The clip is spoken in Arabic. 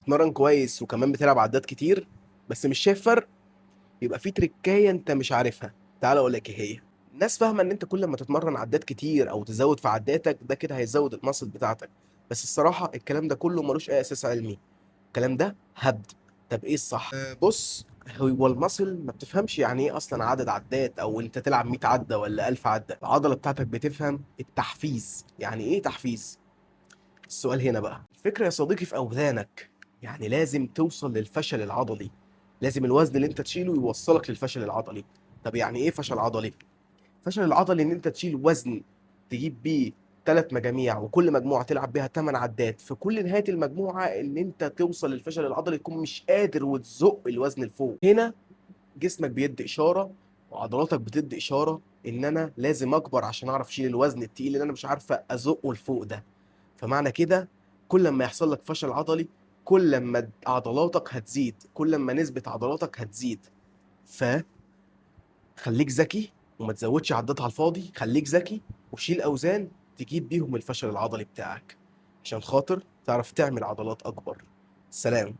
بتتمرن كويس وكمان بتلعب عدات كتير بس مش شايف فرق، يبقى في تريكايه انت مش عارفها. تعال اقول لك ايه هي. الناس فاهمه ان انت كل ما تتمرن عدات كتير او تزود في عداتك ده كده هيزود الماسل بتاعتك، بس الصراحه الكلام ده كله ملوش اي اساس علمي. الكلام ده هبد. طب ايه الصح؟ بص، هو الماسل ما بتفهمش يعني ايه اصلا عدد عدات او انت تلعب 100 عده ولا 1000 عده. العضله بتاعتك بتفهم التحفيز. يعني ايه تحفيز؟ السؤال هنا بقى، الفكرة يا صديقي في أوزانك. يعني لازم توصل للفشل العضلي، لازم الوزن اللي انت تشيله يوصلك للفشل العضلي. طب يعني ايه فشل عضلي؟ فشل العضلي ان انت تشيل وزن تجيب بيه 3 مجاميع وكل مجموعة تلعب بيها 8 عدات، في كل نهاية المجموعة ان انت توصل للفشل العضلي تكون مش قادر وتزق الوزن لفوق. هنا جسمك بيدي إشارة وعضلاتك بتدي إشارة ان انا لازم اكبر عشان اعرف اشيل الوزن التقيل اللي انا مش عارفة ازقه لفوق ده. فمعنى كده كل ما يحصل لك فشل عضلي كل ما عضلاتك هتزيد، كل ما نسبة عضلاتك هتزيد. فخليك ذكي وما تزودش عدات على الفاضي، خليك ذكي وشيل أوزان تجيب بيهم الفشل العضلي بتاعك عشان خاطر تعرف تعمل عضلات أكبر. سلام.